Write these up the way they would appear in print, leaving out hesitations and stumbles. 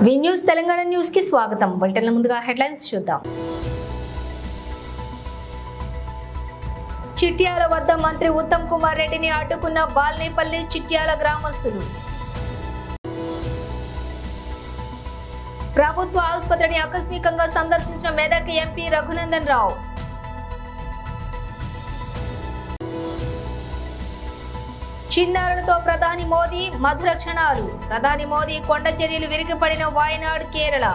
వి news Telangana news కి స్వాగతం. బులెటిన్ల ముందుగా హెడ్లైన్స్ చూద్దాం. చిట్యాల వద్ద మంత్రి ఉత్తమ్ కుమార్ రెడ్డిని అడ్డుకున్న బాల్నేపల్లి చిట్యాల గ్రామస్తులు. ప్రభుత్వ ఆసుపత్రిని ఆకస్మికంగా సందర్శించిన మెదక్ ఎంపీ రఘునందన్ రావు. చిన్నారులతో ప్రధాని మోదీ మధుర క్షణాలు. ప్రధాని మోదీ కొండ చర్యలు విరిగిపడిన వాయనాడ్ కేరళ.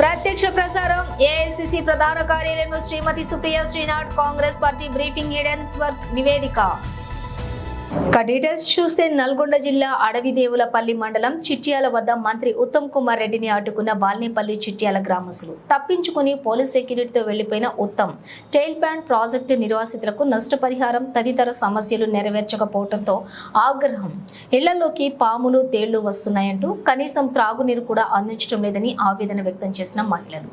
ప్రత్యక్ష ప్రసారం ఏఐసిసి ప్రధాన కార్యాలయంలో Shrimati Supriya Shrinath Congress party briefing Hindenburg నివేదిక. డీటెయిల్స్ చూస్తే నల్గొండ జిల్లా అడవిదేవులపల్లి మండలం చిట్యాల వద్ద మంత్రి ఉత్తమ్ కుమార్ రెడ్డిని అడ్డుకున్న బాల్నేపల్లి చిట్యాల గ్రామస్తులు. తప్పించుకుని పోలీస్ సెక్యూరిటీతో వెళ్లిపోయిన ఉత్తమ్ టైల్ ప్లాంట్ ప్రాజెక్టు నిర్వాసితులకు నష్టపరిహారం తదితర సమస్యలు నెరవేర్చకపోవడంతో ఆగ్రహం. ఇళ్లలోకి పాములు తేళ్లు వస్తున్నాయంటూ కనీసం త్రాగునీరు కూడా అందించడం లేదని ఆవేదన వ్యక్తం చేసిన మహిళలు.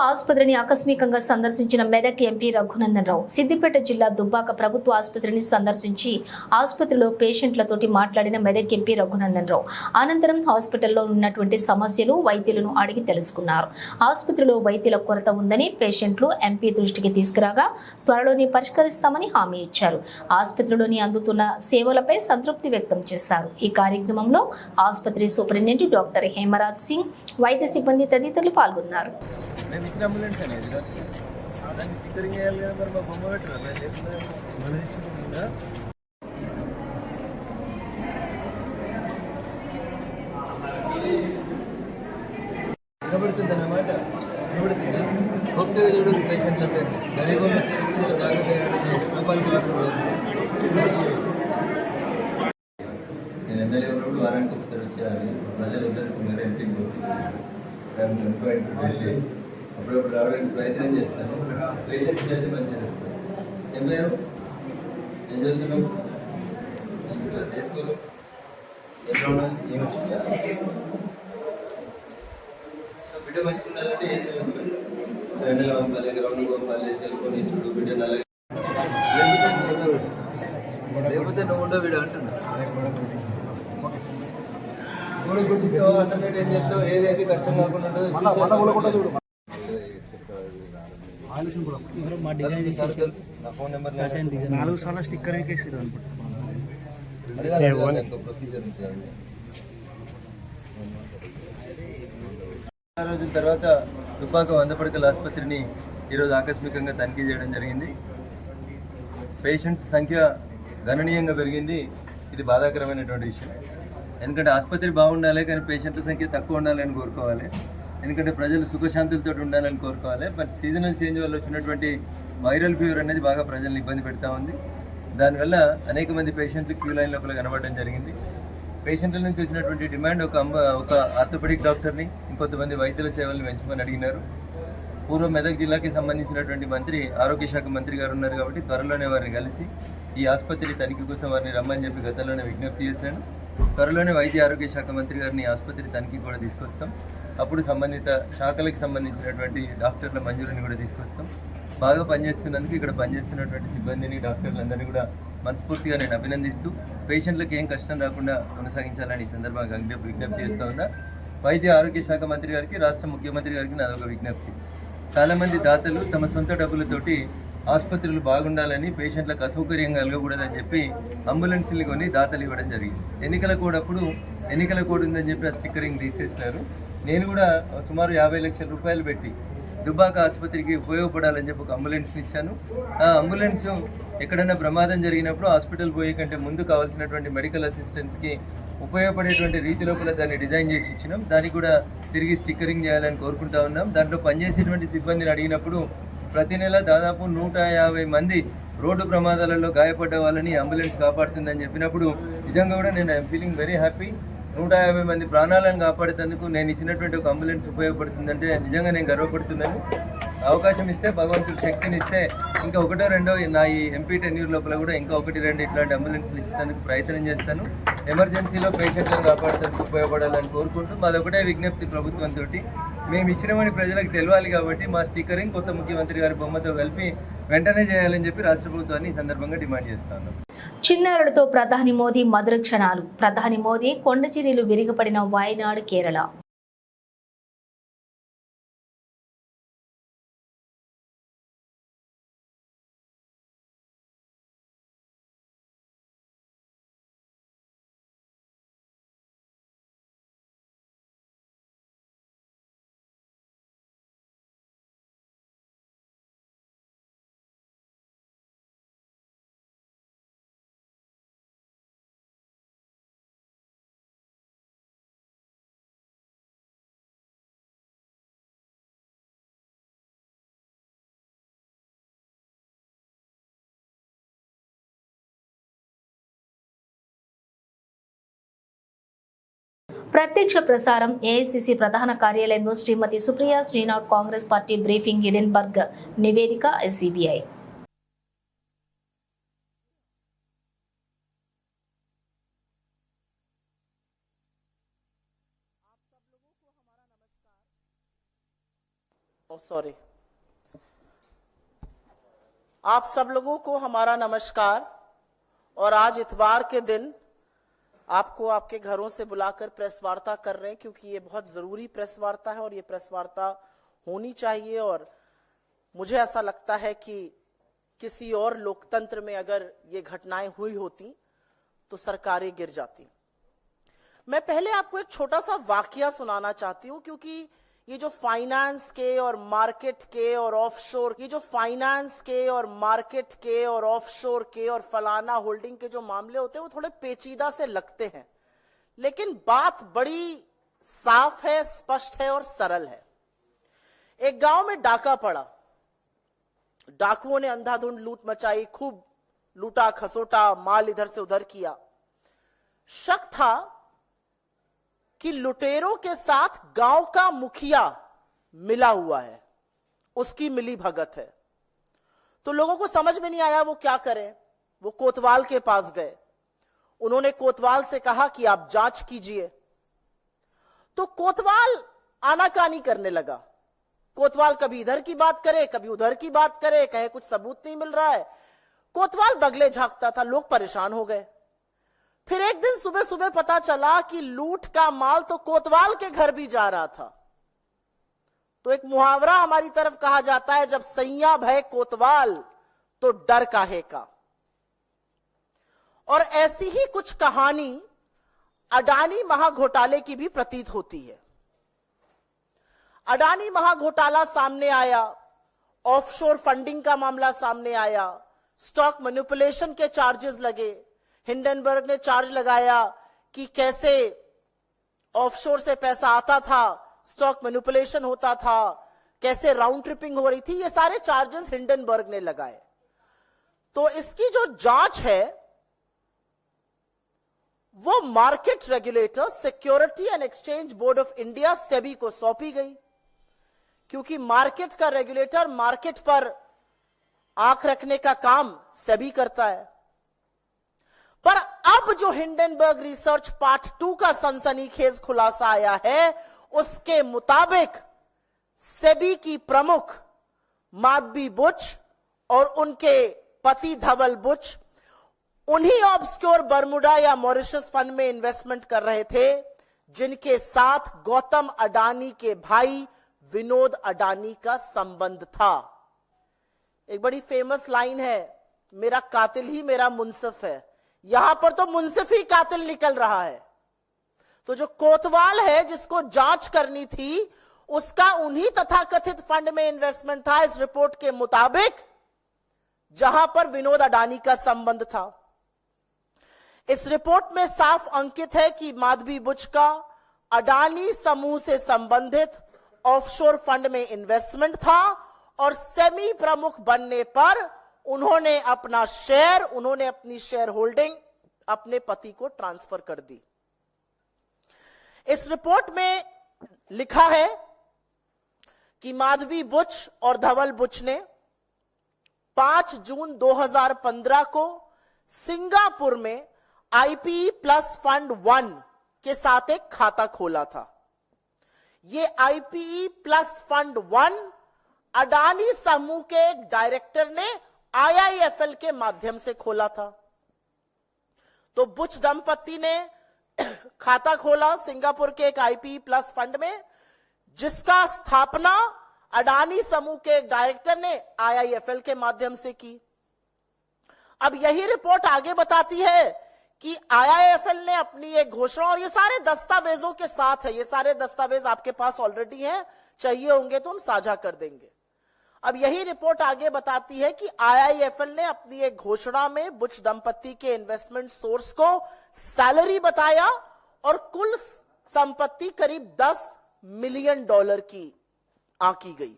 ఆసుపత్రిని ఆకస్మికంగా సందర్శించిన మెదక్ ఎంపీ రఘునందన్ రావు సిద్దిపేట జిల్లా దుబ్బాక ప్రభుత్వ ఆసుపత్రిని సందర్శించి ఆసుపత్రిలో పేషెంట్లతోటి మాట్లాడిన మెదక్ ఎంపీ రఘునందన్ రావు అనంతరం హాస్పిటల్లో ఉన్నటువంటి సమస్యలు వైద్యులను అడిగి తెలుసుకున్నారు. ఆసుపత్రిలో వైద్యుల కొరత ఉందని పేషెంట్లు ఎంపీ దృష్టికి తీసుకురాగా త్వరలోనే పరిష్కరిస్తామని హామీ ఇచ్చారు. ఆసుపత్రిలోని అందుతున్న సేవలపై సంతృప్తి వ్యక్తం చేశారు. ఈ కార్యక్రమంలో ఆసుపత్రి సూపరింటెండెంట్ డాక్టర్ హేమరాజ్ సింగ్, వైద్య సిబ్బంది తదితరులు పాల్గొన్నారు. అంబులెన్స్ అనేది దాన్ని స్టిక్కరింగ్ వేయాలి కదా, మరి మా బొమ్మ పెట్టరు వినబడుతుంది అన్నమాట. వినబడుతుంది గొప్పగా చూడు పేషెంట్ల గరీబులు నేను ఎమ్మెల్యే ఉన్నప్పుడు వారానికి ఒకసారి వచ్చేయాలి. ప్రజలందరికీ మీరు ఎంపీకి పంపించాను. అప్పుడప్పుడు రావడానికి ప్రయత్నం చేస్తాను. పేషెంట్స్ అయితే మంచిగా రెస్పాన్స్. ఏం పేరు ఏం చదువుతున్నాం? చేసుకోలు ఎట్లా ఉన్నది? ఏం వచ్చిందా? సో బిడ్డ మంచిగా ఉండాలంటే ఏసీ వచ్చాడు. ఎండలు పంపాలి, గ్రౌండ్ పంపాలి, సెల్ ఫోన్ ఇచ్చుడు, బిడ్డ నల్ల లేకపోతే నువ్వు ఉండవు వీడు అంటున్నా. ఏం చేస్తావు? ఏదైతే కష్టం కాకుండా ఉంటుందో ఫోన్ నెంబర్ 4 సార్లు స్టిక్కర్ ఎక్కేసారు రోజుల తర్వాత దుబ్బాక 100 పడకల ఆసుపత్రిని ఈరోజు ఆకస్మికంగా తనిఖీ చేయడం జరిగింది. పేషెంట్స్ సంఖ్య గణనీయంగా పెరిగింది. ఇది బాధాకరమైనటువంటి విషయం. ఎందుకంటే ఆసుపత్రి బాగుండాలి, కానీ పేషెంట్ల సంఖ్య తక్కువ ఉండాలని కోరుకోవాలి. ఎందుకంటే ప్రజలు సుఖశాంతులతో ఉండాలని కోరుకోవాలి. బట్ సీజనల్ చేంజ్ వల్ల వచ్చినటువంటి వైరల్ ఫీవర్ అనేది బాగా ప్రజల్ని ఇబ్బంది పెడతా ఉంది. దానివల్ల అనేక మంది పేషెంట్లు క్యూ లైన్ లోపల కనబడడం జరిగింది. పేషెంట్ల నుంచి వచ్చినటువంటి డిమాండ్ ఒక ఆర్థోపెడిక్ డాక్టర్ని, ఇంకొంతమంది వైద్యుల సేవలను పెంచమని అడిగినారు. పూర్వ మెదక్ జిల్లాకి సంబంధించినటువంటి మంత్రి, ఆరోగ్య శాఖ మంత్రి గారు ఉన్నారు కాబట్టి త్వరలోనే వారిని కలిసి ఈ ఆసుపత్రి తనిఖీ కోసం వారిని రమ్మని చెప్పి గతంలోనే విజ్ఞప్తి చేశాను. త్వరలోనే వైద్య ఆరోగ్య శాఖ మంత్రి గారిని ఆసుపత్రి తనిఖీ కూడా తీసుకొస్తాం. అప్పుడు సంబంధిత శాఖలకు సంబంధించినటువంటి డాక్టర్ల మంజూరిని కూడా తీసుకొస్తాం. బాగా పనిచేస్తున్నందుకు ఇక్కడ పనిచేస్తున్నటువంటి సిబ్బందిని, డాక్టర్లందరినీ కూడా మనస్ఫూర్తిగా నేను అభినందిస్తూ పేషెంట్లకు ఏం కష్టం రాకుండా కొనసాగించాలని ఈ సందర్భంగా విజ్ఞప్తి చేస్తూ ఉన్నా. వైద్య ఆరోగ్య శాఖ మంత్రి గారికి, రాష్ట్ర ముఖ్యమంత్రి గారికి నాదొక విజ్ఞప్తి. చాలామంది దాతలు తమ సొంత డబ్బులతోటి ఆసుపత్రులు బాగుండాలని, పేషెంట్లకు అసౌకర్యంగా కలగకూడదని చెప్పి అంబులెన్స్ని కొని దాతలు ఇవ్వడం జరిగింది. ఎన్నికల కోడ్ అప్పుడు ఎన్నికల కోడ్ ఉందని చెప్పి ఆ స్టిక్కరింగ్ తీసేసినారు. నేను కూడా సుమారు 50 లక్షల రూపాయలు పెట్టి దుబ్బాక ఆసుపత్రికి ఉపయోగపడాలని చెప్పి ఒక అంబులెన్స్ని ఇచ్చాను. ఆ అంబులెన్స్ ఎక్కడైనా ప్రమాదం జరిగినప్పుడు హాస్పిటల్ పోయే కంటే ముందు కావాల్సినటువంటి మెడికల్ అసిస్టెన్స్కి ఉపయోగపడేటువంటి రీతి లోపల దాన్ని డిజైన్ చేసి ఇచ్చినాం. దానికి కూడా తిరిగి స్టిక్కరింగ్ చేయాలని కోరుకుంటా ఉన్నాం. దాంట్లో పనిచేసేటువంటి సిబ్బందిని అడిగినప్పుడు ప్రతి నెల దాదాపు 150 మంది రోడ్డు ప్రమాదాలలో గాయపడ్డ వాళ్ళని అంబులెన్స్ కాపాడుతుందని చెప్పినప్పుడు నిజంగా కూడా నేను ఐఎమ్ ఫీలింగ్ వెరీ హ్యాపీ. 150 మంది ప్రాణాలను కాపాడేందుకు నేను ఇచ్చినటువంటి ఒక అంబులెన్స్ ఉపయోగపడుతుందంటే నిజంగా నేను గర్వపడుతున్నాను. అవకాశం ఇస్తే భగవంతుడు శక్తిని ఇస్తే ఇంకా ఒకటో రెండో నా ఈ ఎంపీ టెన్యూర్ లోపల కూడా ఇంకా ఒకటి రెండు ఇట్లాంటి అంబులెన్స్లు ఇచ్చేందుకు ప్రయత్నం చేస్తాను. ఎమర్జెన్సీలో పేషెంట్లను కాపాడడానికి ఉపయోగపడాలని కోరుకుంటూ మాదొకటే విజ్ఞప్తి ప్రభుత్వంతో, మేము ఇచ్చినమని ప్రజలకు తెలియాలి కాబట్టి మా స్టిక్కరింగ్ కొత్త ముఖ్యమంత్రి గారి బొమ్మతో కలిపి వెంటనే చేయాలని చెప్పి రాష్ట్ర ప్రభుత్వాన్ని ఈ సందర్భంగా డిమాండ్ చేస్తాను. చిన్నారులతో ప్రధాని మోదీ మధుర క్షణాలు. ప్రధాని మోదీ కొండచిరీలు విరిగిపడిన వాయనాడు, కేరళ. ప్రత్యక్ష ప్రసారం. ఏఐసిసి ప్రధాన కార్యాలయంలో Shrimati Supriya Shrinath Congress party briefing, Hindenburg నివేదిక, సిబిఐ. सॉरी, आप सब लोगों को हमारा नमस्कार। और आज इतवार के दिन आपको आपके घरों से बुलाकर प्रेस वार्ता कर रहे हैं, क्योंकि ये बहुत जरूरी प्रेस वार्ता है और ये प्रेस वार्ता होनी चाहिए। और मुझे ऐसा लगता है कि किसी और लोकतंत्र में अगर ये घटनाएं हुई होती तो सरकारें गिर जाती। मैं पहले आपको एक छोटा सा वाकया सुनाना चाहती हूं, क्योंकि ये जो फाइनेंस के और मार्केट के और ऑफशोर, ये जो फाइनेंस के और मार्केट के और ऑफशोर के और फलाना होल्डिंग के जो मामले होते हैं वो थोड़े पेचीदा से लगते हैं, लेकिन बात बड़ी साफ है, स्पष्ट है और सरल है। एक गांव में डाका पड़ा, डाकुओं ने अंधाधुंध लूट मचाई, खूब लूटा खसोटा, माल इधर से उधर किया। शक था कि लुटेरों के साथ गांव का मुखिया मिला हुआ है, उसकी मिली भगत है। तो लोगों को समझ में नहीं आया वो क्या करें। वो कोतवाल के पास गए, उन्होंने कोतवाल से कहा कि आप जांच कीजिए। तो कोतवाल आनाकानी करने लगा। कोतवाल कभी इधर की बात करे, कभी उधर की बात करे, कहे कुछ सबूत नहीं मिल रहा है। कोतवाल बगले झांकता था, लोग परेशान हो गए। फिर एक दिन सुबह सुबह पता चला कि लूट का माल तो कोतवाल के घर भी जा रहा था। तो एक मुहावरा हमारी तरफ कहा जाता है, जब सैया भय कोतवाल तो डर काहे का। और ऐसी ही कुछ कहानी अडानी महाघोटाले की भी प्रतीत होती है। अडानी महाघोटाला सामने आया, ऑफशोर फंडिंग का मामला सामने आया, स्टॉक मैनिपुलेशन के चार्जेस लगे। हिंडनबर्ग ने चार्ज लगाया कि कैसे ऑफशोर से पैसा आता था, स्टॉक मैनिपुलेशन होता था, कैसे राउंड ट्रिपिंग हो रही थी। ये सारे चार्जेस हिंडनबर्ग ने लगाए। तो इसकी जो जांच है वो market regulator security and exchange board of India SEBI को सौंपी गई, क्योंकि मार्केट का रेगुलेटर मार्केट पर आंख रखने का काम सेबी करता है। पर अब जो हिंडनबर्ग रिसर्च पार्ट 2 का सनसनीखेज खुलासा आया है, उसके मुताबिक सेबी की प्रमुख माधवी बुच और उनके पति धवल बुच उन्हीं ऑब्सक्योर बर्मुडा या मॉरिशस फंड में इन्वेस्टमेंट कर रहे थे, जिनके साथ गौतम अडानी के भाई विनोद अडानी का संबंध था। एक बड़ी फेमस लाइन है, मेरा कातिल ही मेरा मुंसिफ है। यहां पर तो मुंसिफ ही कातिल निकल रहा है। तो जो कोतवाल है जिसको जांच करनी थी, उसका उन्हीं तथाकथित फंड में इन्वेस्टमेंट था इस रिपोर्ट के मुताबिक, जहां पर विनोद अडानी का संबंध था। इस रिपोर्ट में साफ अंकित है कि माधवी बुच का अडानी समूह से संबंधित ऑफशोर फंड में इन्वेस्टमेंट था और सेमी प्रमुख बनने पर उन्होंने अपना शेयर, उन्होंने अपनी शेयर होल्डिंग अपने पति को ट्रांसफर कर दी। इस रिपोर्ट में लिखा है कि माधवी बुच और धवल बुच ने 5 जून 2015 को सिंगापुर में आईपीई प्लस फंड 1 के साथ एक खाता खोला था। ये आईपीई प्लस फंड 1 अडानी समूह के एक डायरेक्टर ने आईआईएफएल के माध्यम से खोला था। तो बुच दंपति ने खाता खोला सिंगापुर के एक आईपीई प्लस फंड में, जिसका स्थापना अडानी समूह के एक डायरेक्टर ने आईआईएफएल के माध्यम से की। अब यही रिपोर्ट आगे बताती है कि आईआईएफएल ने अपनी एक घोषणा, और ये सारे दस्तावेजों के साथ है, ये सारे दस्तावेज आपके पास ऑलरेडी हैं, चाहिए होंगे तो हम साझा कर देंगे। अब यही रिपोर्ट आगे बताती है कि आईआईएफएल ने अपनी एक घोषणा में बुच दंपति के इन्वेस्टमेंट सोर्स को सैलरी बताया और कुल संपत्ति करीब $10 मिलियन की आंकी गई।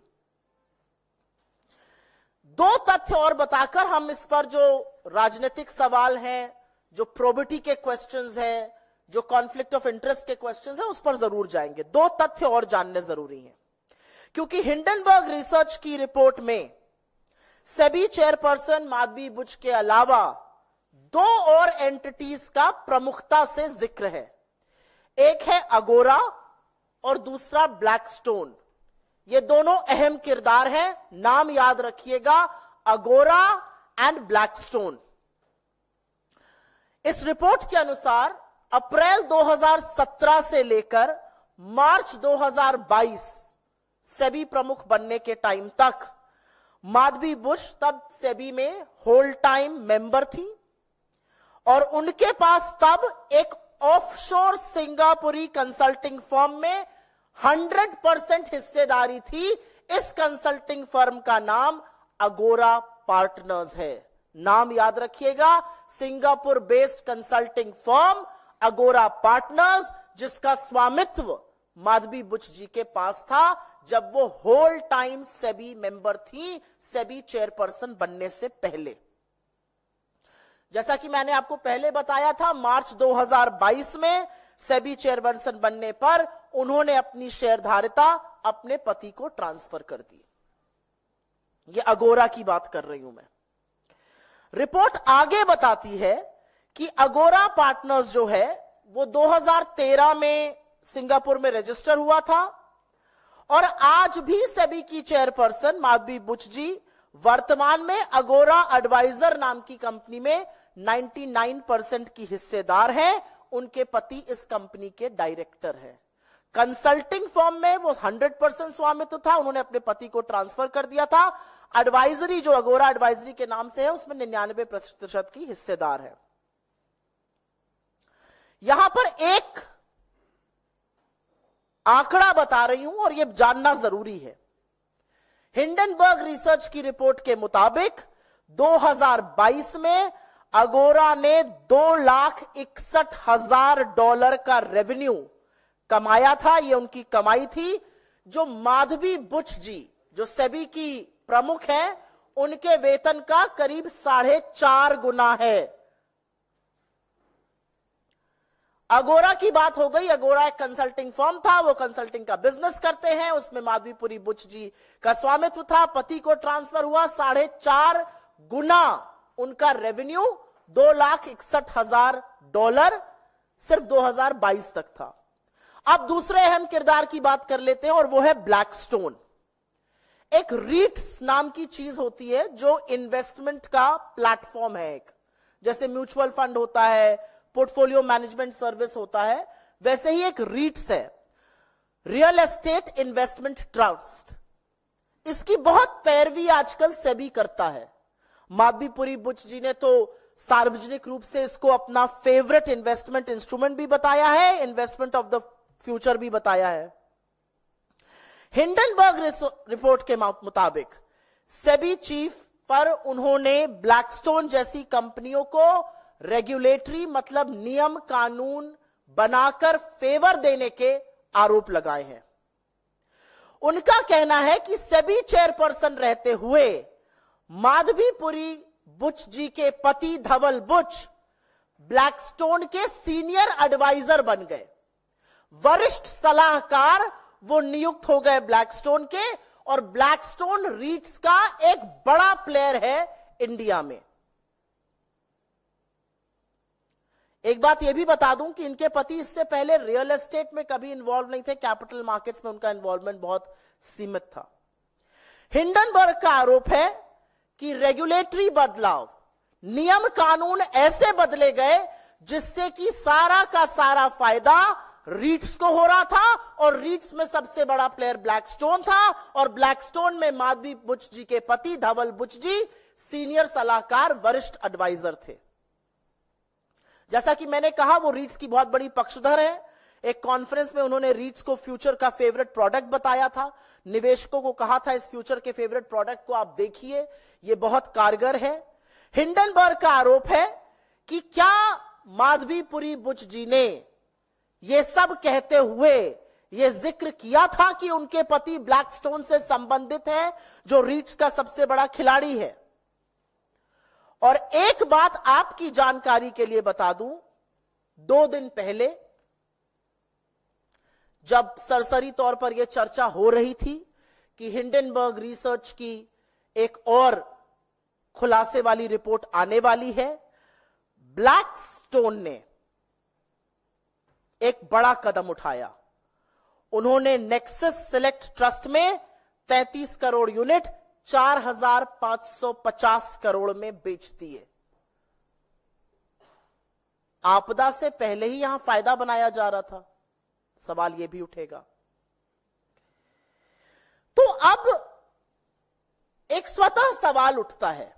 2 तथ्य और बताकर हम इस पर जो राजनीतिक सवाल हैं, जो प्रोबिटी के क्वेश्चंस हैं, जो कॉन्फ्लिक्ट ऑफ इंटरेस्ट के क्वेश्चंस हैं, उस पर जरूर जाएंगे। 2 तथ्य और जानने जरूरी हैं, क्योंकि हिंडनबर्ग रिसर्च की रिपोर्ट में सेबी चेयरपर्सन माधवी बुच के अलावा 2 और एंटिटीज का प्रमुखता से जिक्र है। एक है अगोरा और दूसरा ब्लैकस्टोन। ये दोनों अहम किरदार हैं, नाम याद रखिएगा, अगोरा एंड ब्लैकस्टोन। इस रिपोर्ट के अनुसार अप्रैल 2017 से लेकर मार्च 2022 सेबी प्रमुख बनने के टाइम तक माधवी बुश तब सेबी में होल टाइम मेंबर थी और उनके पास तब एक ऑफशोर सिंगापुरी कंसल्टिंग फर्म में 100% हिस्सेदारी थी। इस कंसल्टिंग फर्म का नाम अगोरा पार्टनर्स है। नाम याद रखिएगा, सिंगापुर बेस्ड कंसल्टिंग फर्म अगोरा पार्टनर्स, जिसका स्वामित्व माधवी बुच जी के पास था जब वो होल टाइम सेबी मेंबर थी, सेबी चेयरपर्सन बनने से पहले। जैसा कि मैंने आपको पहले बताया था, मार्च 2022 में सेबी चेयरपर्सन बनने पर उन्होंने अपनी शेयरधारिता अपने पति को ट्रांसफर कर दी। ये अगोरा की बात कर रही हूं मैं। रिपोर्ट आगे बताती है कि अगोरा पार्टनर्स जो है वो 2013 में सिंगापुर में रजिस्टर हुआ था और आज भी सेबी की चेयरपर्सन माधवी बुच जी वर्तमान में अगोरा एडवाइजर नाम की कंपनी में 99% की हिस्सेदार है। उनके पति इस कंपनी के डायरेक्टर हैं। कंसल्टिंग फर्म में वो 100% स्वामित्व था, उन्होंने अपने पति को ट्रांसफर कर दिया था। एडवाइजरी जो अगोरा एडवाइजरी के नाम से है उसमें 99% की हिस्सेदार है। यहां पर एक आंकड़ा बता रही हूं और यह जानना जरूरी है। हिंडनबर्ग रिसर्च की रिपोर्ट के मुताबिक 2022 में अगोरा ने $2,61,000 का रेवेन्यू कमाया था। यह उनकी कमाई थी, जो माधवी बुच जी जो सेबी की प्रमुख है उनके वेतन का करीब 4.5 गुना है। अगोरा की बात हो गई। अगोरा एक कंसल्टिंग फर्म था, वो कंसल्टिंग का बिजनेस करते हैं, उसमें माधवीपुरी बुच जी का स्वामित्व था। पति को ट्रांसफर हुआ, 4.5 गुना उनका रेवेन्यू $2,61,000 सिर्फ 2022 तक था। अब दूसरे अहम किरदार की बात कर लेते हैं और वो है ब्लैकस्टोन। एक रीट्स नाम की चीज होती है जो इन्वेस्टमेंट का प्लेटफॉर्म है। एक जैसे म्यूचुअल फंड होता है, पोर्टफोलियो मैनेजमेंट सर्विस होता है, वैसे ही एक रीट्स है, रियल एस्टेट इन्वेस्टमेंट ट्रस्ट। इसकी बहुत पैरवी आजकल सेबी करता है। माधवीपुरी बुच जी ने तो सार्वजनिक रूप से इसको अपना फेवरेट इन्वेस्टमेंट इंस्ट्रूमेंट भी बताया है, इन्वेस्टमेंट ऑफ द फ्यूचर भी बताया है। हिंडनबर्ग रिपोर्ट के मुताबिक सेबी चीफ पर उन्होंने ब्लैकस्टोन जैसी कंपनियों को रेगुलेटरी मतलब नियम कानून बनाकर फेवर देने के आरोप लगाए हैं। उनका कहना है कि सेबी चेयरपर्सन रहते हुए माधवीपुरी बुच जी के पति धवल बुच ब्लैकस्टोन के सीनियर एडवाइजर बन गए, वरिष्ठ सलाहकार वो नियुक्त हो गए ब्लैकस्टोन के, और ब्लैकस्टोन रीट्स का एक बड़ा प्लेयर है इंडिया में। एक बात यह भी बता दूं कि इनके पति इससे पहले रियल एस्टेट में कभी इन्वॉल्व नहीं थे, कैपिटल मार्केट्स में उनका इन्वॉल्वमेंट बहुत सीमित था। हिंडनबर्ग का आरोप है कि रेगुलेटरी बदलाव, नियम कानून ऐसे बदले गए जिससे कि सारा का सारा फायदा रीट्स को हो रहा था, और रीट्स में सबसे बड़ा प्लेयर ब्लैकस्टोन था, और ब्लैकस्टोन में माधवी बुच जी के पति धवल बुच जी सीनियर सलाहकार, वरिष्ठ एडवाइजर थे। जैसा कि मैंने कहा, वो रीट्स की बहुत बड़ी पक्षधर है। एक कॉन्फ्रेंस में उन्होंने रीट्स को फ्यूचर का फेवरेट प्रोडक्ट बताया था, निवेशकों को कहा था इस फ्यूचर के फेवरेट प्रोडक्ट को आप देखिए, ये बहुत कारगर है। हिंडनबर्ग का आरोप है कि क्या माधवीपुरी बुच जी ने ये सब कहते हुए ये जिक्र किया था कि उनके पति ब्लैकस्टोन से संबंधित है, जो रीट्स का सबसे बड़ा खिलाड़ी है। और एक बात आपकी जानकारी के लिए बता दूं, 2 दिन पहले जब सरसरी तौर पर यह चर्चा हो रही थी कि हिंडनबर्ग रिसर्च की एक और खुलासे वाली रिपोर्ट आने वाली है, ब्लैकस्टोन ने एक बड़ा कदम उठाया। उन्होंने नेक्सस सिलेक्ट ट्रस्ट में 33 करोड़ यूनिट 4,550 करोड़ में बेच दिए। आपदा से पहले ही यहां फायदा बनाया जा रहा था, सवाल यह भी उठेगा। तो अब एक स्वतः सवाल उठता है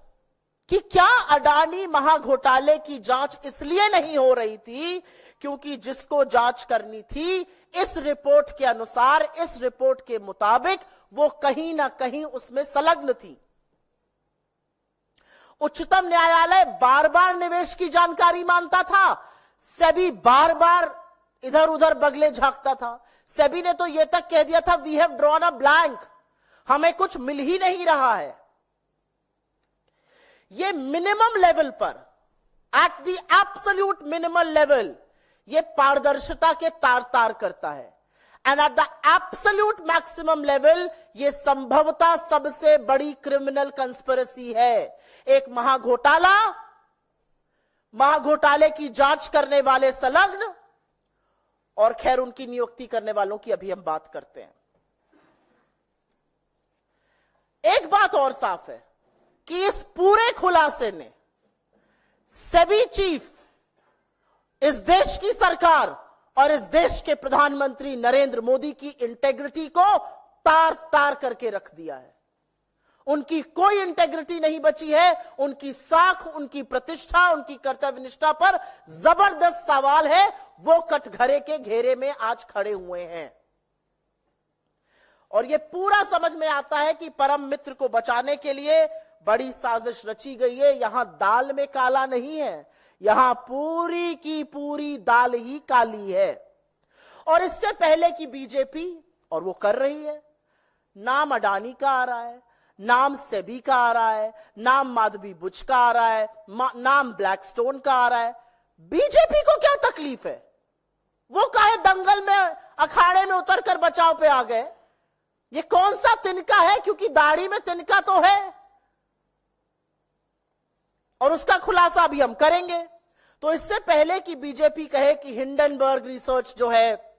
कि क्या अडानी महाघोटाले की जांच इसलिए नहीं हो रही थी क्योंकि जिसको जांच करनी थी, इस रिपोर्ट के अनुसार, इस रिपोर्ट के मुताबिक वो कहीं ना कहीं उसमें संलग्न थी। उच्चतम न्यायालय बार बार निवेश की जानकारी मांगता था, सेबी बार बार इधर उधर बगले झांकता था। सेबी ने तो यह तक कह दिया था, we have drawn a blank, हमें कुछ मिल ही नहीं रहा है। ये मिनिमम लेवल पर, at the absolute minimum level, ये पारदर्शिता के तार तार करता है। And at the absolute maximum level, ये संभवतः सबसे बड़ी क्रिमिनल कंस्पिरेसी है। एक महाघोटाले की जांच करने वाले संलग्न, और खैर उनकी नियुक्ति करने वालों की अभी हम बात करते हैं। एक बात और साफ है कि इस पूरे खुलासे ने सेबी चीफ, इस देश की सरकार और इस देश के प्रधानमंत्री नरेंद्र मोदी की इंटेग्रिटी को तार तार करके रख दिया है। उनकी कोई इंटेग्रिटी नहीं बची है। उनकी साख, उनकी प्रतिष्ठा, उनकी कर्तव्यनिष्ठा पर जबरदस्त सवाल है। वो कटघरे के घेरे में आज खड़े हुए हैं, और यह पूरा समझ में आता है कि परम मित्र को बचाने के लिए बड़ी साजिश रची गई है। यहां दाल में काला नहीं है, यहां पूरी की पूरी दाल ही काली है। और इससे पहले की बीजेपी, और वो कर रही है, नाम अडानी का आ रहा है, नाम सेबी का आ रहा है, नाम माधवी बुच का आ रहा है, नाम ब्लैकस्टोन का आ रहा है। बीजेपी को क्या तकलीफ है? वो काहे दंगल में, अखाड़े में उतरकर बचाव पे आ गए? ये कौन सा तिनका है? क्योंकि दाढ़ी में तिनका तो है, और उसका खुलासा भी हम करेंगे। तो इससे पहले कि बीजेपी कहे कि हिंडनबर्ग रिसर्च जो है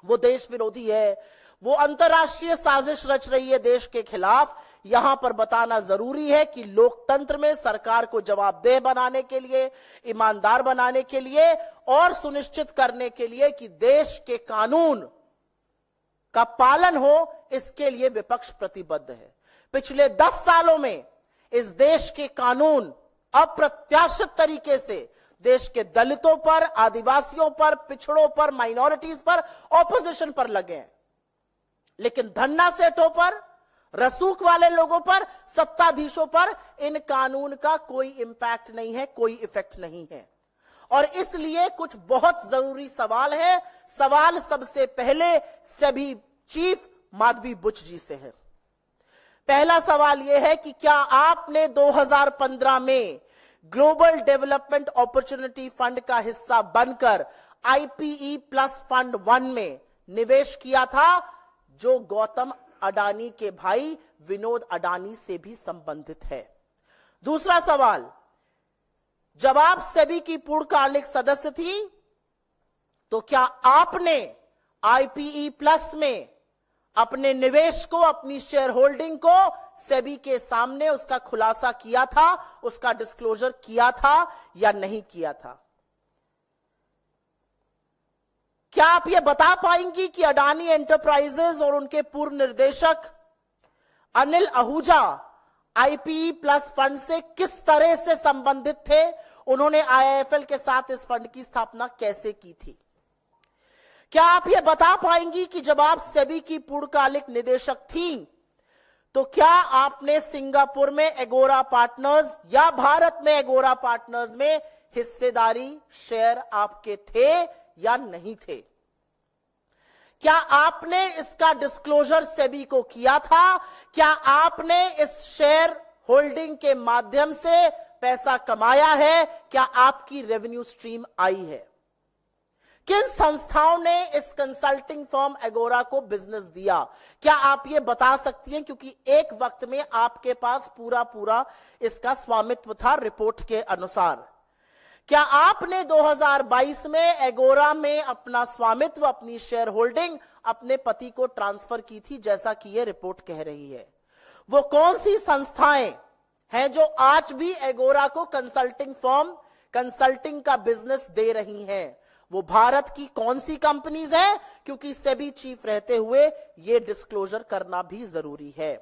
वो देश विरोधी है, वो अंतरराष्ट्रीय साजिश रच रही है देश के खिलाफ, यहां पर बताना जरूरी है कि लोकतंत्र में सरकार को जवाबदेह बनाने के लिए, ईमानदार बनाने के लिए और सुनिश्चित करने के लिए कि देश के कानून का पालन हो, इसके लिए विपक्ष प्रतिबद्ध है। पिछले 10 सालों में इस देश के कानून अप्रत्याशित तरीके से देश के दलितों पर, आदिवासियों पर, पिछड़ों पर, माइनॉरिटीज पर, ऑपोजिशन पर लगे हैं, लेकिन धन्ना सेठों पर, रसूख वाले लोगों पर, सत्ताधीशों पर इन कानून का कोई इंपैक्ट नहीं है, कोई इफेक्ट नहीं है। और इसलिए कुछ बहुत जरूरी सवाल है। सवाल सबसे पहले सेबी चीफ माधवी बुच जी से है। पहला सवाल यह है कि क्या आपने 2015 में ग्लोबल डेवलपमेंट अपॉर्चुनिटी फंड का हिस्सा बनकर IPE+ फंड 1 में निवेश किया था, जो गौतम अडानी के भाई विनोद अडानी से भी संबंधित है। दूसरा सवाल, जब आप सेबी की पूर्णकालिक सदस्य थी तो क्या आपने आईपीई प्लस में अपने निवेश को, अपनी शेयर होल्डिंग को सेबी के सामने उसका खुलासा किया था, उसका डिस्क्लोजर किया था या नहीं किया था? क्या आप यह बता पाएंगी कि अडानी एंटरप्राइजेज और उनके पूर्व निर्देशक Anil Ahuja IPE plus fund से किस तरह से संबंधित थे? उन्होंने आईआईएफएल के साथ इस फंड की स्थापना कैसे की थी? क्या आप यह बता पाएंगी कि जब आप सेबी की पूर्णकालिक निदेशक थीं तो क्या आपने सिंगापुर में एगोरा पार्टनर्स या भारत में एगोरा पार्टनर्स में हिस्सेदारी शेयर आपके थे या नहीं थे? क्या आपने इसका डिस्क्लोजर सेबी को किया था? क्या आपने इस शेयर होल्डिंग के माध्यम से पैसा कमाया है? क्या आपकी रेवेन्यू स्ट्रीम आई है? किन संस्थाओं ने इस कंसल्टिंग फर्म एगोरा को बिजनेस दिया? क्या आप ये बता सकती हैं? क्योंकि एक वक्त में आपके पास पूरा इसका स्वामित्व था रिपोर्ट के अनुसार। क्या आपने 2022 में एगोरा में अपना स्वामित्व, अपनी शेयर होल्डिंग अपने पति को ट्रांसफर की थी, जैसा कि यह रिपोर्ट कह रही है? वो कौन सी संस्थाएं हैं जो आज भी एगोरा को कंसल्टिंग फर्म, कंसल्टिंग का बिजनेस दे रही हैं? वो भारत की कौन सी कंपनीज हैं? क्योंकि सेबी चीफ रहते हुए यह डिस्क्लोजर करना भी जरूरी है।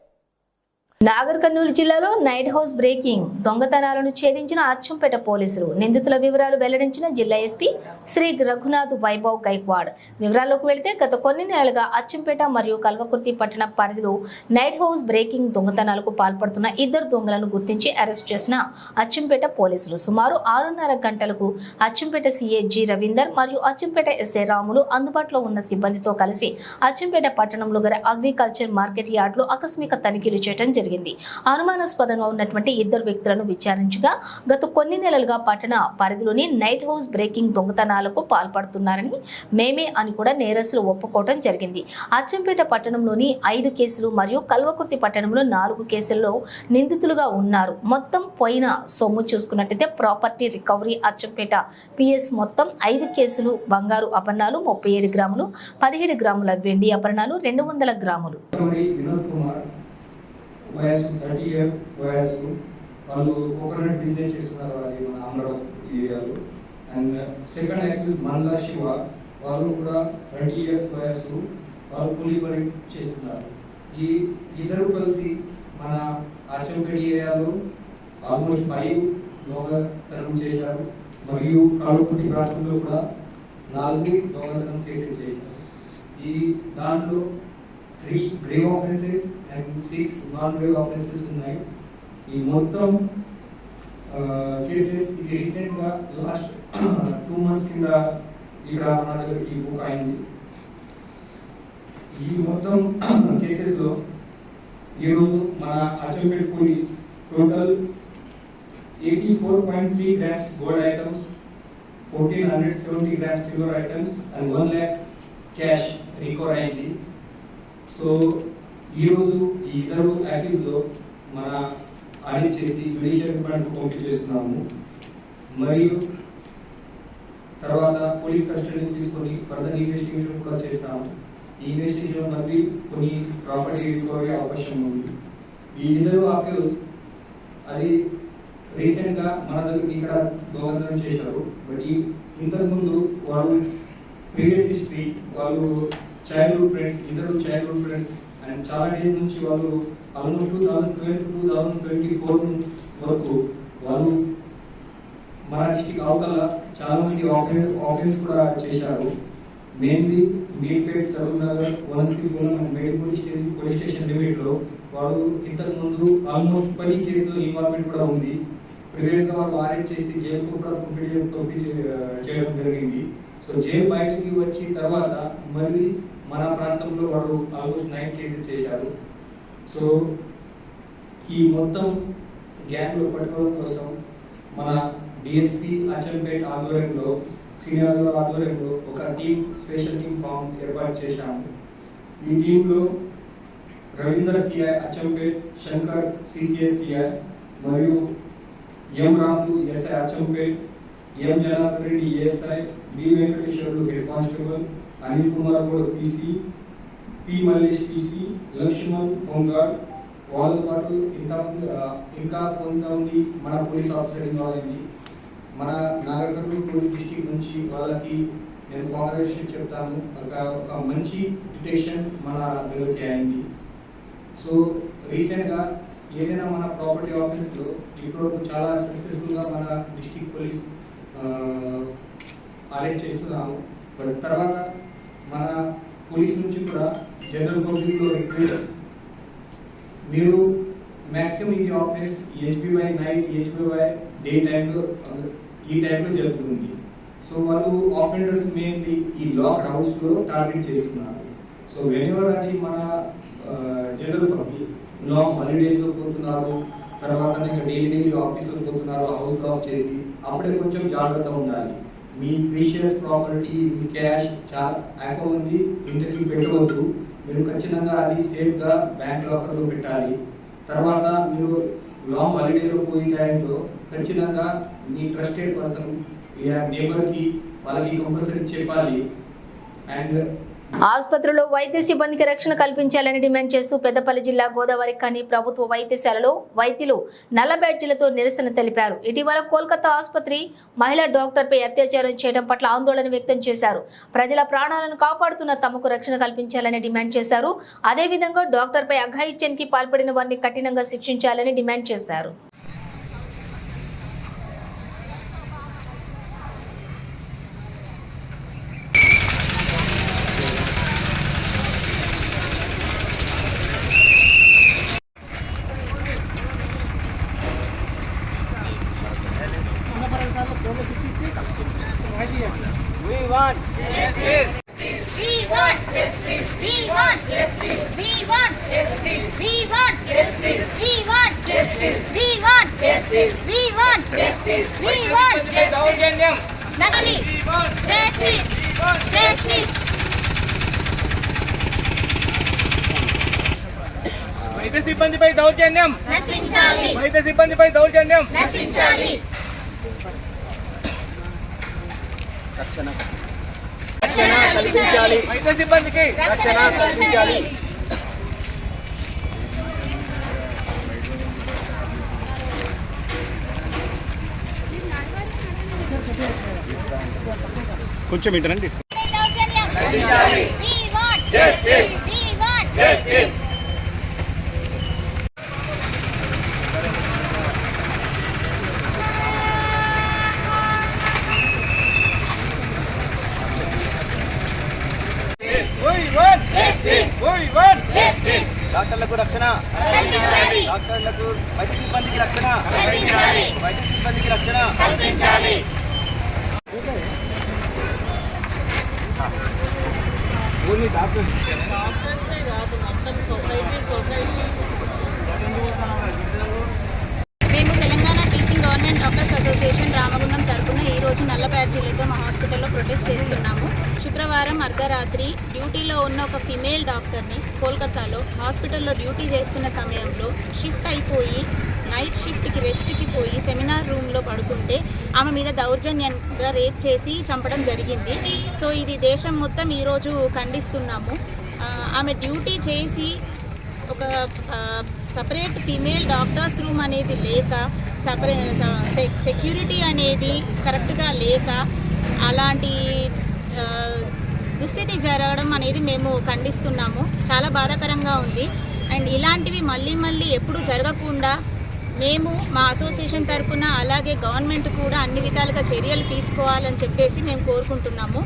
నాగర్ కర్నూలు జిల్లాలో నైట్ హౌస్ బ్రేకింగ్ దొంగతనాలను ఛేదించిన అచ్చంపేట పోలీసులు. నిందితుల వివరాలు వెల్లడించిన జిల్లా ఎస్పీ శ్రీ రఘునాథ్ వైభవ్ గైక్వాడ్. వివరాల్లోకి వెళితే గత కొన్ని నెలలుగా అచ్చంపేట మరియు కల్వకుర్తి పట్టణ పరిధిలో నైట్ హౌస్ బ్రేకింగ్ దొంగతనాలకు పాల్పడుతున్న ఇద్దరు దొంగలను గుర్తించి అరెస్ట్ చేసిన అచ్చంపేట పోలీసులు సుమారు 6:30 గంటలకు అచ్చంపేట సీఏ జి రవీందర్ మరియు అచ్చంపేట ఎస్ఐ రాములు అందుబాటులో ఉన్న సిబ్బందితో కలిసి అచ్చంపేట పట్టణంలో గల అగ్రికల్చర్ మార్కెట్ యార్డ్లో ఆకస్మిక తనిఖీలు చేయడం జరిగింది. అనుమానాస్పదంగా ఉన్నటువంటి ఇద్దరు వ్యక్తులను విచారించగా గత కొన్ని నెలలుగా పట్టణ పరిధిలోని నైట్ హౌస్ బ్రేకింగ్ దొంగతనాలకు పాల్పడుతున్నారని, మేమే అని కూడా నేరస్తులు ఒప్పుకోవడం జరిగింది. అచ్చంపేట పట్టణంలోని 5 కేసులు మరియు కల్వకుర్తి పట్టణంలో 4 కేసుల్లో నిందితులుగా ఉన్నారు. మొత్తం పోయిన సొమ్ము చూసుకున్నట్లయితే ప్రాపర్టీ రికవరీ అచ్చంపేట పిఎస్ మొత్తం 5 కేసులు బంగారు ఆభరణాలు 37 గ్రాములు, 17 గ్రాముల వెండి ఆభరణాలు, 200 గ్రాములు. వయసు 30 ఇయర్ వయసు, వాళ్ళు కోకోనట్ బిజినెస్ చేస్తున్నారు అది మన అమరావతి ఏరియాలో. అండ్ సెకండ్ అక్యూజ్ మల్లా శివ, వాళ్ళు కూడా 30 ఇయర్స్ వయసు, వాళ్ళు కూలీ పని చేస్తున్నారు. ఈ ఇద్దరు కలిసి మన అచ్చంపేట ఏరియాలో ఆల్మోస్ట్ 5 దొంగతనం చేశారు. మరియు కల్వకుర్తి ప్రాంతంలో కూడా 4 దొంగతనం కేసులు చేశారు. ఈ దాంట్లో 3 grave offenses and 6 non-grave offenses ఉన్నాయి. ఈ మొత్తం కేసెస్ ఇది రీసెంట్ గా లాస్ట్ 2 months కింద ఇక్కడ మన దగ్గరికి బుక్ అయింది. ఈ మొత్తం కేసెస్ లో ఈరోజు మన Achampet police total 84.3 grams gold items, 1470 grams silver items and 1 lakh cash recover అయింది. సో ఈరోజు ఈ ఇద్దరు యాక్టివ్లో మన ఆడిట్ చేసి జ్యుడిషియల్ రిమాండ్కు పంపించేస్తున్నాము. మరియు తర్వాత పోలీస్ కస్టడీ తీసుకొని ఫర్దర్ ఇన్వెస్టిగేషన్ కూడా చేస్తాము. ఈ ఇన్వెస్టిగేషన్ మళ్ళీ కొన్ని ప్రాపర్టీ రికవరీ అవకాశం ఉంది. ఈ ఇద్దరు యాక్టివ్స్ అది రీసెంట్గా మన దగ్గర ఇక్కడ దొంగతనం చేశారు. బట్ ఇంతకుముందు వాళ్ళు ప్రీవియస్ హిస్టరీ, వాళ్ళు చైల్డ్హుడ్ ఫ్రెండ్స్, ఇద్దరు చైల్డ్హుడ్ ఫ్రెండ్స్ అండ్ చాలా డేస్ నుంచి వాళ్ళు ఆల్మోస్ట్ 2012 to 2024 వరకు వాళ్ళు మన డిస్ట్రిక్ట్ అవతల చాలా మంది ఆఫెన్స్ కూడా చేశారు. Mainly Meerpet, Saroor Nagar, Vanasthalipuram and Medipalli police station లిమిట్లో వాళ్ళు ఇంతకు ముందు ఆల్మోస్ట్ 10 కేసులో ఇన్వాల్వ్మెంట్ కూడా ఉంది. ప్రీవియస్గా వాళ్ళు అరెస్ట్ చేసి జైలుకు కూడా చేయడం జరిగింది. సో జైలు బయటికి వచ్చిన తర్వాత మళ్ళీ మన ప్రాంతంలో వాళ్ళు ఆల్మోస్ట్ 9 కేసెస్ చేశారు. సో ఈ మొత్తం గ్యాంగ్లో పట్టుకోవడం కోసం మన డిఎస్పీ అచ్చంపేట ఆధ్వర్యంలో, శ్రీనివాస్ ఆధ్వర్యంలో ఒక టీం, స్పెషల్ టీం ఫామ్ ఏర్పాటు చేశాము. ఈ టీంలో Ravindra CI Achampet, Shankar CCS CI మరియు M Ramulu SI Achampet, M Janardhan Reddy ASI, B Venkateshwarlu head constable, Anil Kumar Goud PC, P Mallesh PC, Lakshman home guard, వాళ్ళతో పాటు ఇంకా కొంతమంది మన పోలీస్ ఆఫీసర్ ఇన్వాల్వ్ అయింది. మన నాగర్కర్నూలు పోలీస్ డిస్ట్రిక్ట్ నుంచి వాళ్ళకి నేను కాంగ్రాచులేషన్ చెప్తాను. ఒక మంచి డిటెక్షన్ మన దగ్గరికి అయింది. సో రీసెంట్గా ఏదైనా మన ప్రాపర్టీ ఆఫీస్లో ఇప్పుడు చాలా సక్సెస్ఫుల్గా మన డిస్ట్రిక్ట్ పోలీస్ అరేంజ్ చేస్తున్నాము. బట్ తర్వాత మన పోలీస్ నుంచి కూడా జనరల్ పబ్లిక్లో రిక్వెస్ట్, మీరు మ్యాక్సిమం ఇది ఆఫీస్ హెచ్బివై నైట్, హెచ్బివై డే టైంలో ఈ టైంలో జరుగుతుంది. సో వాళ్ళు ఆఫెండర్స్ మెయిన్లీ ఈ లాక్డ్ హౌస్లో టార్గెట్ చేస్తున్నారు. సో వెనెవర్ అది మన జనరల్ పబ్లిక్ లాంగ్ హాలిడేస్లో పోతున్నారు, తర్వాత డైలీ ఆఫీస్లో పోతున్నారు హౌస్ లాక్ చేసి, అప్పుడే కొంచెం జాగ్రత్త ఉండాలి. మీ ప్రీషియస్ ప్రాపర్టీ, మీ క్యాష్ చాలా అకౌంట్ ఉంది, ఇంటికి పెట్టవద్దు. మీరు ఖచ్చితంగా అది సేఫ్గా బ్యాంక్ లాకర్లో పెట్టాలి. తర్వాత మీరు లాంగ్ హాలిడేలో పోయే టైంలో ఖచ్చితంగా మీ ట్రస్టెడ్ పర్సన్ నేబర్కి వాళ్ళకి కంపల్సరీ చెప్పాలి. అండ్ ఆసుపత్రిలో వైద్య సిబ్బందికి రక్షణ కల్పించాలని డిమాండ్ చేస్తూ పెద్దపల్లి జిల్లా గోదావరి ఖని ప్రభుత్వ వైద్యశాలలో వైద్యులు నల్ల బ్యాడ్జీలతో నిరసన తెలిపారు. ఇటీవల కోల్కతా ఆసుపత్రి మహిళా డాక్టర్పై అత్యాచారం చేయడం పట్ల ఆందోళన వ్యక్తం చేశారు. ప్రజల ప్రాణాలను కాపాడుతున్న తమకు రక్షణ కల్పించాలని డిమాండ్ చేశారు. అదేవిధంగా డాక్టర్పై అఘాయిత్యానికి పాల్పడిన వారిని కఠినంగా శిక్షించాలని డిమాండ్ చేశారు. We want justice. We want justice. We want justice. We want justice. We want justice. We want justice. We want justice. We want justice. We want justice. Nashali. Justice. Justice. వైద్య సిబ్బందిపై దౌర్జన్యం నశించాలి. వైద్య సిబ్బందిపై దౌర్జన్యం నశించాలి. రక్షణ కల్పించాలి. వైద్య సిబ్బందికి రక్షణ కల్పించాలి. కొంచెం ఇంటరండి. దౌర్జన్యం నశించాలి. We want Justice. We want Justice. డాక్టర్లకు రక్షణ, డాక్టర్లకు వైద్య సిబ్బందికి రక్షణ, వైద్య సిబ్బందికి రక్షణ కల్పించాలి. మేము Telangana teaching government doctors association Ramagundam తరపున ఈరోజు నల్ల బ్యాడ్జీలతో మా హాస్పిటల్లో ప్రొటెస్ట్ చేస్తున్నాము. శుక్రవారం అర్ధరాత్రి డ్యూటీలో ఉన్న ఒక ఫిమేల్ డాక్టర్ని కోల్కతాలో హాస్పిటల్లో డ్యూటీ చేస్తున్న సమయంలో షిఫ్ట్ అయిపోయి నైట్ షిఫ్ట్కి రెస్ట్కి పోయి సెమినార్ రూమ్లో పడుకుంటే ఆమె మీద దౌర్జన్యంగా రేప్ చేసి చంపడం జరిగింది. సో ఇది దేశం మొత్తం ఈరోజు ఖండిస్తున్నాము. ఆమె డ్యూటీ చేసి ఒక సపరేట్ ఫీమేల్ డాక్టర్స్ రూమ్ అనేది లేక, సెక్యూరిటీ అనేది కరెక్ట్గా లేక అలాంటి దుస్థితి జరగడం అనేది మేము ఖండిస్తున్నాము. చాలా బాధాకరంగా ఉంది. అండ్ ఇలాంటివి మళ్ళీ ఎప్పుడు జరగకుండా మేము మా అసోసియేషన్ తరపున అలాగే గవర్నమెంట్ కూడా అన్ని విధాలుగా చర్యలు తీసుకోవాలని చెప్పేసి మేము కోరుకుంటున్నాము.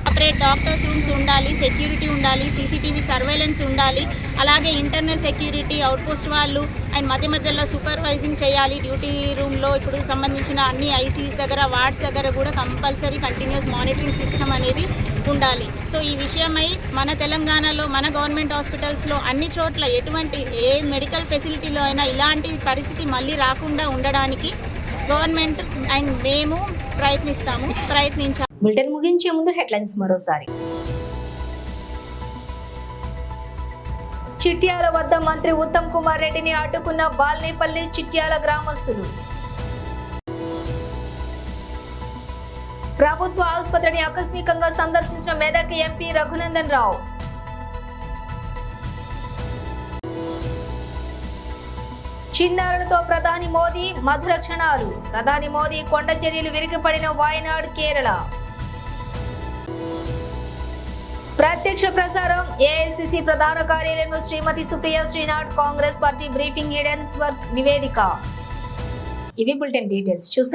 సపరేట్ డాక్టర్స్ రూమ్స్ ఉండాలి, సెక్యూరిటీ ఉండాలి, సీసీటీవీ సర్వేలెన్స్ ఉండాలి, అలాగే ఇంటర్నల్ సెక్యూరిటీ అవుట్పోస్ట్ వాళ్ళు అండ్ మధ్యలో సూపర్వైజింగ్ చేయాలి. డ్యూటీ రూమ్లో ఇప్పుడు సంబంధించిన అన్ని ఐసీయూస్ దగ్గర, వార్డ్స్ దగ్గర కూడా కంపల్సరీ కంటిన్యూస్ మానిటరింగ్ సిస్టమ్ అనేది ఉండాలి. సో ఈ విషయమై మన తెలంగాణలో మన గవర్నమెంట్ హాస్పిటల్స్లో అన్ని చోట్ల ఎటువంటి ఏ మెడికల్ ఫెసిలిటీలో అయినా ఇలాంటి పరిస్థితి మళ్ళీ రాకుండా ఉండడానికి గవర్నమెంట్ అండ్ మేము ప్రయత్నించాలి. బులెటిన్ ముగించే ముందు హెడ్లైన్స్ మరోసారి. చిట్యాల వద్ద మంత్రి ఉత్తమ్ కుమార్ రెడ్డిని అడ్డుకున్న బాల్నేపల్లి చిట్యాల గ్రామస్తులు. ప్రభుత్వ ఆసుపత్రిని ఆకస్మికంగా సందర్శించిన మెదక్ ఎంపీ రఘునందన్ రావు. చిన్నారులతో ప్రధాని మోదీ మధుర క్షణాలు. ప్రధాని మోదీ కొండ చర్యలు విరిగిపడిన వాయనాడ్ కేరళ. ప్రత్యక్ష ప్రసారం ఏఐసిసి ప్రధాన కార్యాలయంలో Shrimati Supriya Shrinath Congress party briefing Hindenburg నివేదిక. ఇవి బులెటిన్ డీటెయిల్స్ చూస్తే